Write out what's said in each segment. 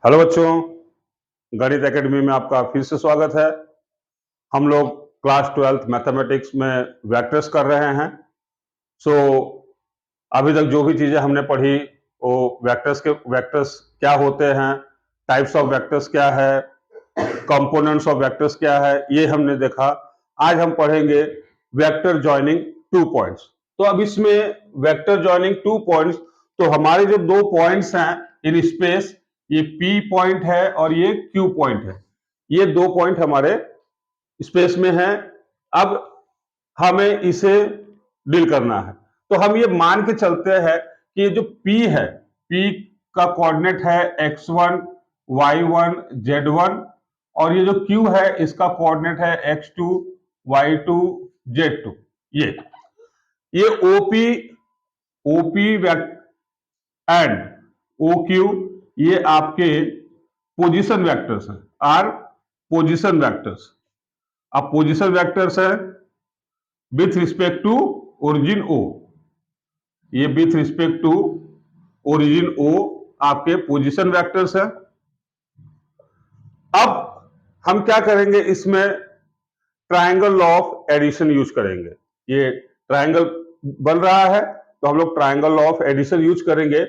Hello बच्चों, गणित academy में आपका फिर से स्वागत है। हम लोग क्लास 12th मैथमेटिक्स में वेक्टर्स कर रहे हैं। सो अभी तक जो भी चीजें हमने पढ़ी वो वेक्टर्स क्या होते हैं, टाइप्स ऑफ वेक्टर्स क्या है, कंपोनेंट्स ऑफ वेक्टर्स क्या है, ये हमने देखा। आज हम पढ़ेंगे वेक्टर जॉइनिंग टू पॉइंट्स। तो अब इसमें वेक्टर जॉइनिंग टू पॉइंट्स, तो हमारे जो दो पॉइंट्स हैं इन स्पेस, ये P पॉइंट है और ये Q पॉइंट है। ये दो पॉइंट हमारे स्पेस में है। अब हमें इसे डील करना है, तो हम ये मान के चलते हैं कि ये जो P है, P का कोऑर्डिनेट है x1 y1 z1, और ये जो Q है इसका कोऑर्डिनेट है x2 y2 z2। ये OP एंड OQ ये आपके पोजीशन वेक्टर्स हैं, आर पोजीशन वेक्टर्स। अब पोजीशन वेक्टर्स है with respect to origin O, ये with respect to origin O आपके पोजीशन वेक्टर्स है। अब हम क्या करेंगे, इसमें triangle law of addition use करेंगे। ये ट्रायंगल बन रहा है तो हम लोग triangle law of addition use करेंगे।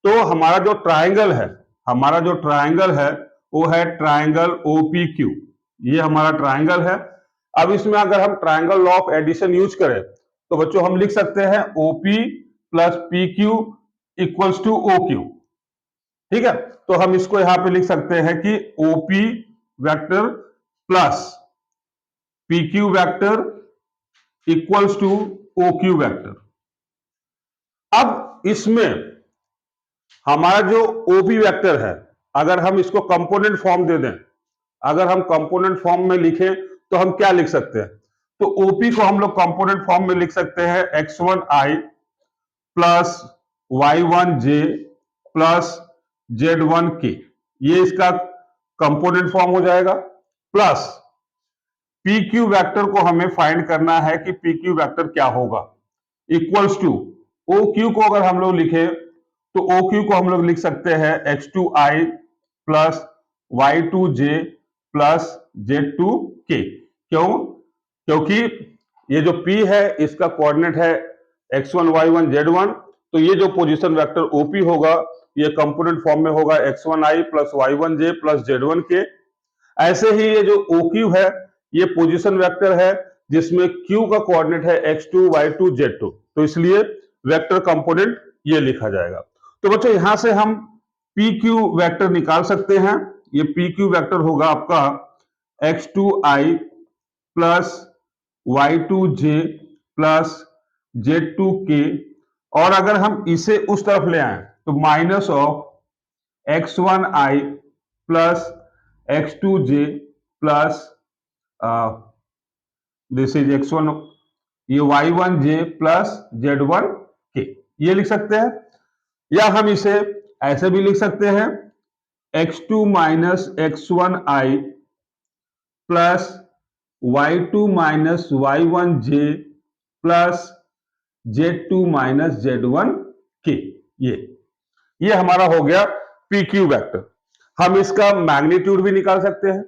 तो हमारा जो ट्रायंगल है वो है ट्रायंगल OPQ। ये हमारा ट्रायंगल है। अब इसमें अगर हम triangle law of addition use करें तो बच्चों हम लिख सकते हैं OP plus PQ equals to OQ। ठीक है, तो हम इसको यहां पे लिख सकते हैं कि OP vector plus PQ vector equals to OQ vector. अब इसमें हमारा जो OP वेक्टर है, अगर हम इसको कंपोनेंट फॉर्म दे दें, अगर हम कंपोनेंट फॉर्म में लिखें तो हम क्या लिख सकते हैं? तो OP को हम लोग कंपोनेंट फॉर्म में लिख सकते हैं x1i plus y1j plus z1k। ये इसका कंपोनेंट फॉर्म हो जाएगा। प्लस PQ वेक्टर को हमें फाइंड करना है कि PQ वेक्टर क्या होगा, इक्वल्स टू OQ को अगर हम लोग लिखे तो OQ को हम लोग लिख सकते हैं x2i plus y2j plus z2k। क्यों? क्योंकि ये जो P है इसका कोऑर्डिनेट है x1 y1 z1, तो ये जो पोजीशन वेक्टर OP होगा ये कंपोनेंट फॉर्म में होगा x1i plus y1j plus z1k। ऐसे ही ये जो OQ है ये पोजीशन वेक्टर है जिसमें Q का कोऑर्डिनेट है x2 y2 z2, तो इसलिए वेक्टर कंपोनेंट ये लिखा जाएगा। तो बच्चों यहां से हम PQ वेक्टर निकाल सकते हैं। ये PQ वेक्टर होगा आपका x2i plus y2j plus z2k, और अगर हम इसे उस तरफ ले आए तो minus of x1i plus x2j plus this is x1, ये y1j प्लस z1k, ये लिख सकते हैं। या हम इसे ऐसे भी लिख सकते हैं x2 minus x1i plus y2 minus y1j plus z2 minus z1k। ये हमारा हो गया PQ वेक्टर। हम इसका मैग्नीट्यूड भी निकाल सकते हैं।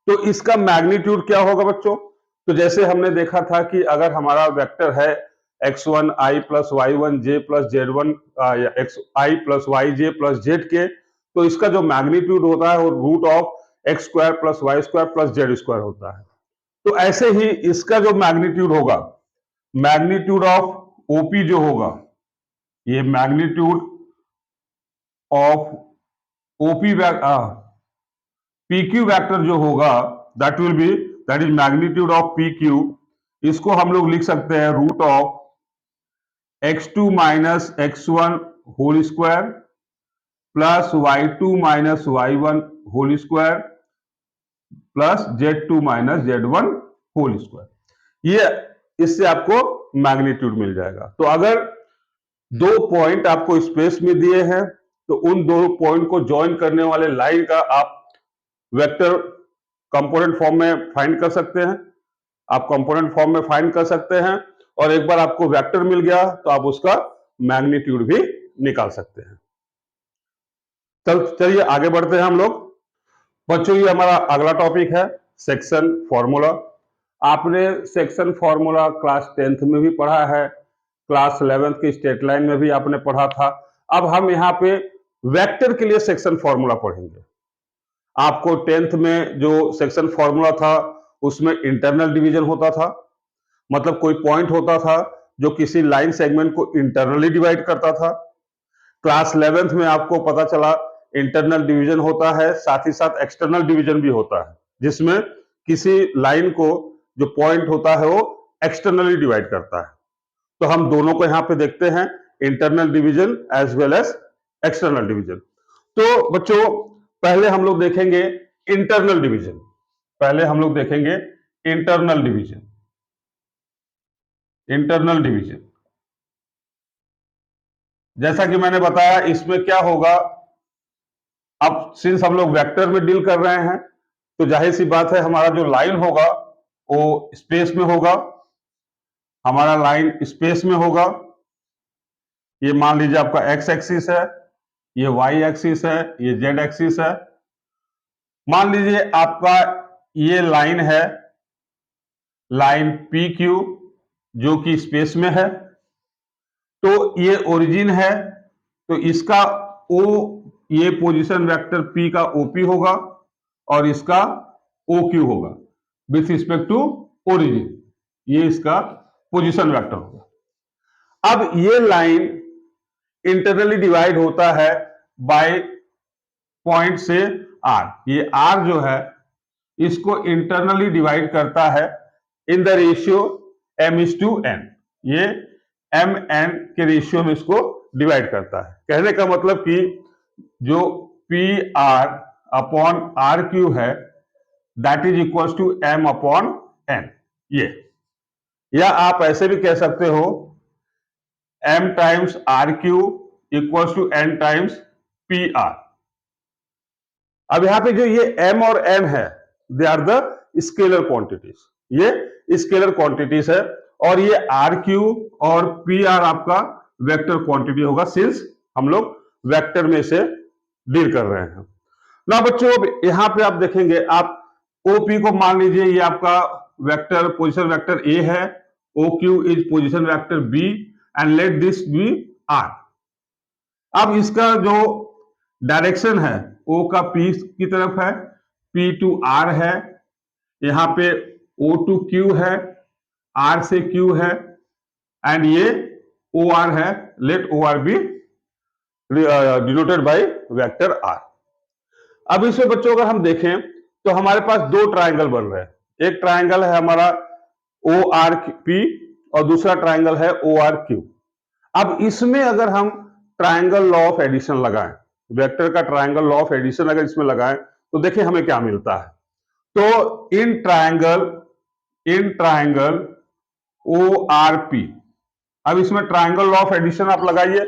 तो इसका मैग्नीट्यूड क्या होगा बच्चों? तो जैसे हमने देखा था कि अगर हमारा वेक्टर है x1i plus y1j plus z1 xi plus yj plus zk, तो इसका जो मैग्नीट्यूड होता है वो root of x square plus Y square plus Z square होता है। तो ऐसे ही इसका जो मैग्नीट्यूड होगा, मैग्नीट्यूड ऑफ OP जो होगा, ये magnitude of OP PQ vector जो होगा that is magnitude of PQ। इसको हम लोग लिख सकते हैं root of x2 minus x1 whole square plus y2 minus y1 whole square plus z2 minus z1 whole square. ये इससे आपको मैग्नीट्यूड मिल जाएगा। तो अगर दो पॉइंट आपको स्पेस में दिए हैं तो उन दो पॉइंट को ज्वाइन करने वाले लाइन का आप वेक्टर कंपोनेंट फॉर्म में फाइंड कर सकते हैं। आप कंपोनेंट फॉर्म में फाइंड कर सकते हैं, और एक बार आपको वेक्टर मिल गया तो आप उसका मैग्नीट्यूड भी निकाल सकते हैं। चलिए आगे बढ़ते हैं हम लोग। बच्चों ये हमारा अगला टॉपिक है सेक्शन फॉर्मूला। आपने सेक्शन फॉर्मूला क्लास 10th में भी पढ़ा है, क्लास 11th की स्टेट लाइन में भी आपने पढ़ा था। अब हम यहाँ पे वेक्टर के लिए सेक्शन फॉर्मूला पढ़ेंगे। आपको 10th में जो सेक्शन फॉर्मूला था उसमें इंटरनल डिवीजन होता था, मतलब कोई पॉइंट होता था जो किसी लाइन सेगमेंट को इंटरनली डिवाइड करता था। क्लास 11th में आपको पता चला इंटरनल डिवीजन होता है, साथ ही साथ एक्सटर्नल डिवीजन भी होता है, जिसमें किसी लाइन को जो पॉइंट होता है वो एक्सटर्नली डिवाइड करता है। तो हम दोनों को यहां पे देखते हैं, internal division as well as external division. तो बच्चों पहले हम लोग देखेंगे इंटरनल डिवीजन। पहले हम लोग देखेंगे इंटरनल डिवीजन। इंटरनल डिवीजन जैसा कि मैंने बताया, इसमें क्या होगा, अब सिंस हम लोग वेक्टर में डील कर रहे हैं तो जाहिर सी बात है हमारा जो लाइन होगा वो स्पेस में होगा। हमारा लाइन स्पेस में होगा। ये मान लीजिए आपका एक्स एक्सिस है, ये वाई एक्सिस है, ये जेड एक्सिस है। मान लीजिए आपका ये लाइन है, लाइन पी क्यू, जो कि स्पेस में है। तो ये ओरिजिन है, तो इसका ओ, ये पोजीशन वेक्टर पी का ओपी होगा और इसका ओ क्यू होगा विथ रिस्पेक्ट टू ओरिजिन। ये इसका पोजीशन वेक्टर होगा। अब ये लाइन इंटरनली डिवाइड होता है बाय पॉइंट से आर। ये आर जो है इसको इंटरनली डिवाइड करता है इन द रेशियो m/n। ये mn के रेशियो में इसको डिवाइड करता है। कहने का मतलब कि जो P R upon R Q है that is equal to m/n। ये, या आप ऐसे भी कह सकते हो m times R Q equal to n times P R. अब यहां पे जो ये m और n है they are the scalar quantities. ये स्केलर क्वांटिटीज है और ये आर क्यू और पी आर आपका वेक्टर क्वांटिटी होगा, सिंस हम लोग वेक्टर में से डील कर रहे हैं ना। बच्चों अब यहां पे आप देखेंगे, आप ओपी को मान लीजिए ये आपका वेक्टर पोजीशन वेक्टर ए है, O Q is position vector B and let this be R. अब इसका जो डायरेक्शन है ओ का पी की तरफ है, पी टू आर है, यहां पे ओ टू क्यू है, आर से क्यू है एंड ये ओ आर है। Let O R be denoted by vector R. अब इसमें बच्चों अगर हम देखें तो हमारे पास दो ट्राइंगल बन रहे हैं। एक ट्राइंगल है हमारा ओ आर पी और दूसरा ट्राइंगल है ओ आर क्यू। अब इसमें अगर हम ट्राइंगल लॉ ऑफ एडिशन लगाएं, वेक्टर का ट्राइंगल लॉ ऑफ एडिशन अगर इसमें लगाएं तो देखिए हमें क्या मिलता है। तो in triangle O R P, अब इसमें ट्राइंगल लॉ ऑफ एडिशन आप लगाइए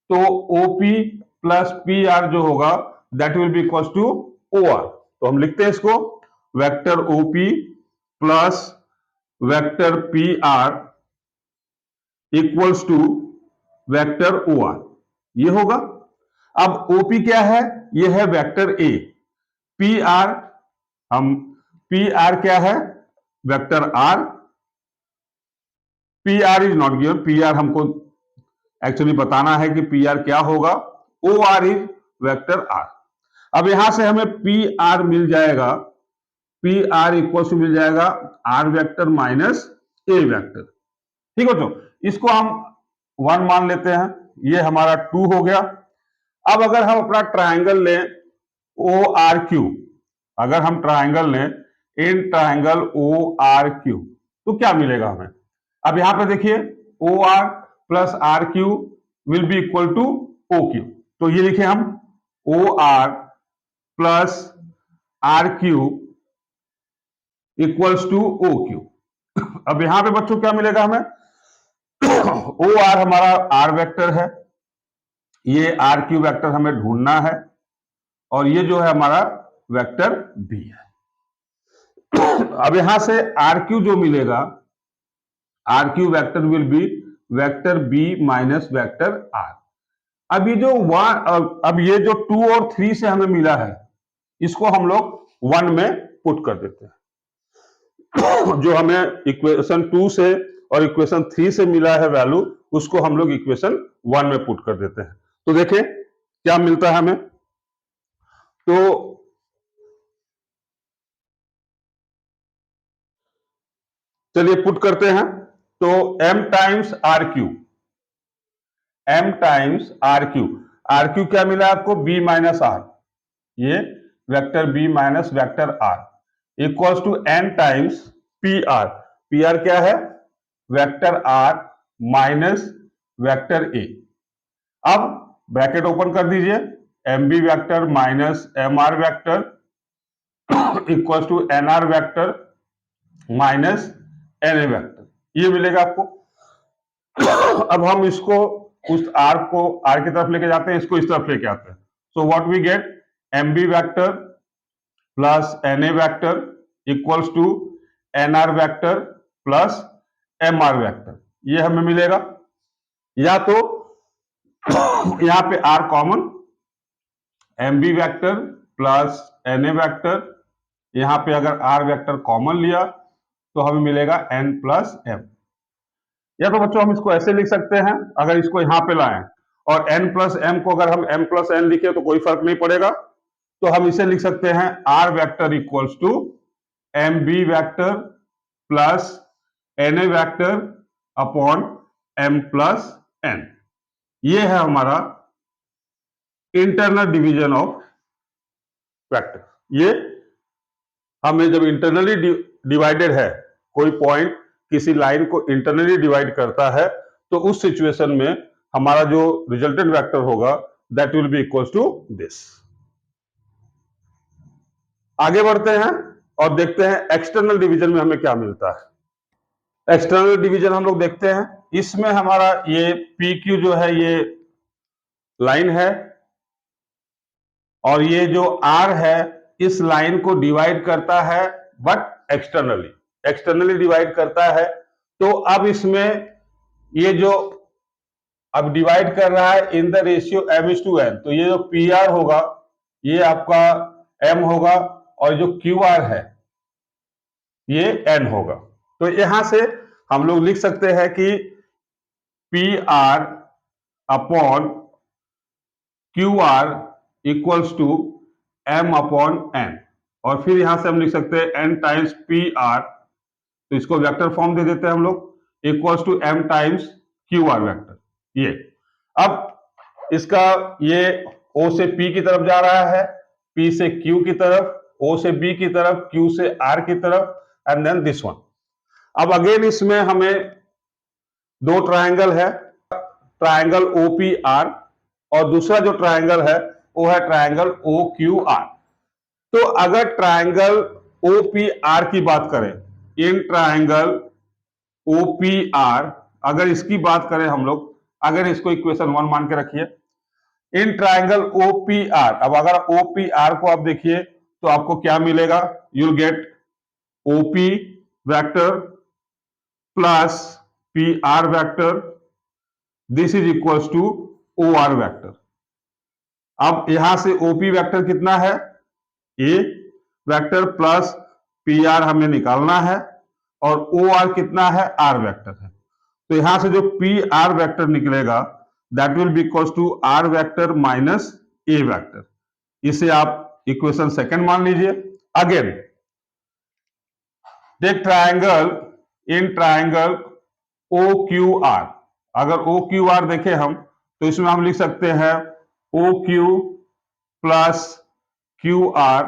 तो ओपी प्लस पी आर जो होगा that will be equal to O R. तो हम लिखते हैं इसको vector OP plus vector P R equals to vector O R, ये होगा। अब ओपी क्या है, ये है वेक्टर ए। पी आर, हम पी आर क्या है, vector R. P R is not given, P R हमको एक्चुअली बताना है कि पी आर क्या होगा। O R is vector R. अब यहां से हमें पी आर मिल जाएगा, पी आर इक्वल टू मिल जाएगा R vector minus A vector. ठीक है, तो इसको हम 1 मान लेते हैं, ये हमारा 2 हो गया। अब अगर हम अपना ट्राइंगल लें ओ आर क्यू, अगर हम ट्राइंगल लें in triangle O R Q तो क्या मिलेगा हमें। अब यहां पे देखिए O R plus R Q will be equal to O Q. तो ये लिखे हम O R plus R Q equals to O Q. अब यहां पे बच्चों क्या मिलेगा हमें, ओ आर हमारा आर वेक्टर है, ये आर क्यू वेक्टर हमें ढूंढना है और ये जो है हमारा वेक्टर बी है। अब यहां से आर क्यू जो मिलेगा, R Q vector will be vector B minus vector R. अब ये जो अब ये जो 2 और 3 से हमें मिला है, इसको हम लोग 1 में पुट कर देते हैं। जो हमें इक्वेशन 2 से और इक्वेशन 3 से मिला है वैल्यू, उसको हम लोग इक्वेशन 1 में पुट कर देते हैं। तो देखें क्या मिलता है हमें। तो चलिए पुट करते हैं। तो m times R Q, m times R Q, R Q क्या मिला आपको, b माइनस आर, ये vector b minus vector r equals to n times P R, P R क्या है, vector r minus vector a। अब bracket open कर दीजिए, M B vector minus M R vector equals to N R vector minus N A vector, ये मिलेगा आपको। अब हम इसको उस आर को आर की तरफ लेके जाते हैं, इसको इस तरफ लेके आते हैं। So what we get, M B vector plus N A vector equals to N R vector plus M R vector, ये हमें मिलेगा। या तो यहां पे R common, M B vector plus N A vector, यहां पे अगर आर वेक्टर कॉमन लिया तो हमें मिलेगा n प्लस m। या तो बच्चों हम इसको ऐसे लिख सकते हैं, अगर इसको यहां पे लाएं और n प्लस m को अगर हम m प्लस n लिखे तो कोई फर्क नहीं पड़ेगा, तो हम इसे लिख सकते हैं r vector equals to M B vector plus N A vector upon m plus n। ये है हमारा इंटरनल डिवीजन ऑफ वेक्टर। ये हमें जब इंटरनली डिवाइडेड है, कोई पॉइंट किसी लाइन को इंटरनली डिवाइड करता है, तो उस सिचुएशन में हमारा जो रिजल्टेंट वेक्टर होगा that will be equal to this. आगे बढ़ते हैं और देखते हैं एक्सटर्नल डिवीजन में हमें क्या मिलता है। एक्सटर्नल डिवीजन हम लोग देखते हैं, इसमें हमारा ये पी क्यू जो है ये लाइन है, और ये जो आर है इस लाइन को डिवाइड करता है, बट एक्सटर्नली डिवाइड करता है। तो अब इसमें ये जो अब डिवाइड कर रहा है इन द रेशियो m:n, तो ये जो पी आर होगा ये आपका m होगा, और जो क्यू आर है ये n होगा। तो यहां से हम लोग लिख सकते हैं कि P R upon Q R equals to m upon n, और फिर यहां से हम लिख सकते हैं n टाइम्स पी आर, तो इसको वेक्टर फॉर्म दे देते हैं हम लोग, equals to m times Q R vector. ये अब इसका ये O से P की तरफ जा रहा है, P से Q की तरफ, O से B की तरफ, Q से R की तरफ, एंड देन दिस वन। अब अगेन इसमें हमें दो ट्रायंगल है, ट्रायंगल OPR, और दूसरा जो ट्रायंगल है वो है ट्रायंगल OQR। तो अगर ट्रायंगल OPR की बात करें, इन ट्रायंगल OPR अगर इसकी बात करें हम लोग, अगर इसको इक्वेशन 1 मान के रखिए, इन ट्रायंगल OPR, अब अगर OPR को आप देखिए तो आपको क्या मिलेगा, you will get OP vector plus PR vector, this is equals to OR vector. अब यहां से OP वेक्टर कितना है, A वेक्टर प्लस PR हमें निकालना है, और OR कितना है, R वेक्टर है। तो यहां से जो PR वेक्टर निकलेगा that will be equals to R vector minus A vector. इसे आप इक्वेशन सेकंड मान लीजिए। Again take triangle, in triangle OQR, अगर OQR देखें हम तो इसमें हम लिख सकते हैं OQ plus QR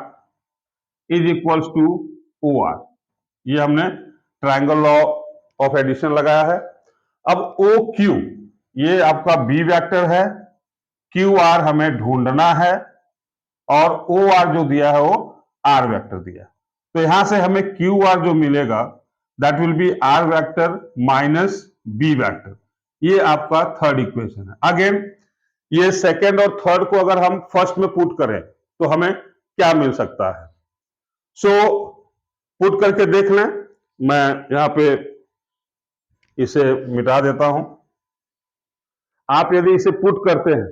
is equals to OR। ये हमने ट्रायंगल लॉ ऑफ एडिशन लगाया है। अब OQ ये आपका B वेक्टर है, QR हमें ढूंढना है, और OR जो दिया है वो R वेक्टर दिया है। तो यहां से हमें QR जो मिलेगा that will B R vector minus B vector. ये आपका थर्ड इक्वेशन है। अगेन ये सेकेंड और थर्ड को अगर हम फर्स्ट में पुट करें तो हमें क्या मिल सकता है। सो पुट करके देख लें, मैं यहां पे इसे मिटा देता हूं। आप यदि इसे पुट करते हैं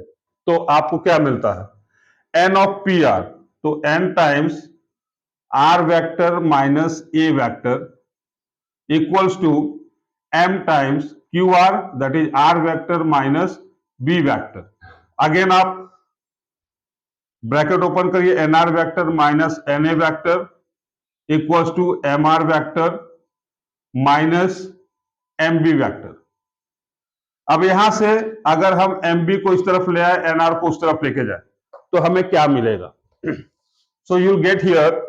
तो आपको क्या मिलता है, एन ऑफ पी आर, तो N times R vector minus A vector equals to M times Q R, that is R vector minus B vector. Again आप ब्रैकेट ओपन करिए, N R vector minus N A vector equals to M R vector minus M B vector. अब यहां से अगर हम M B को इस तरफ ले आए, एन आर को उस तरफ लेके जाए, तो हमें क्या मिलेगा? सो यू गेट हियर,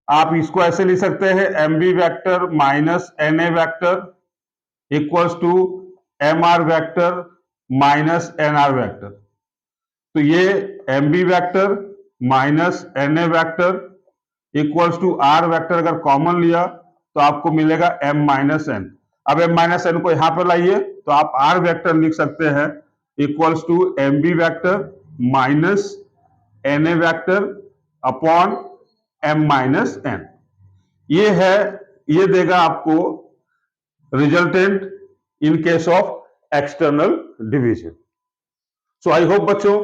आप इसको ऐसे लिख सकते हैं, M B vector minus N A vector equals to M R vector minus N R vector. तो ये M B vector minus N A vector equals to R vector अगर common लिया तो आपको मिलेगा एम माइनस एन। अब M minus N को यहां पर लाइए तो आप आर वैक्टर लिख सकते हैं equals to M B vector minus N A vector upon M minus N. ये है, ये देगा आपको resultant in case of external division. So I hope बच्चों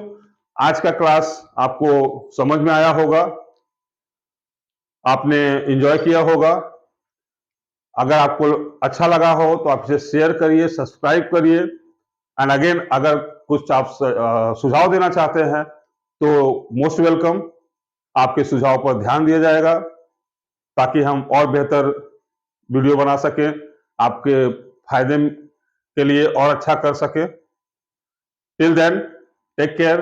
आज का क्लास आपको समझ में आया होगा, आपने एंजॉय किया होगा। अगर आपको अच्छा लगा हो तो आप इसे शेयर करिए, सब्सक्राइब करिए। एंड अगेन अगर कुछ आप सुझाव देना चाहते हैं तो मोस्ट वेलकम, आपके सुझाव पर ध्यान दिया जाएगा ताकि हम और बेहतर वीडियो बना सकें, आपके फायदे के लिए और अच्छा कर सकें। Till then take care,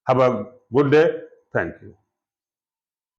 have a good day, thank you.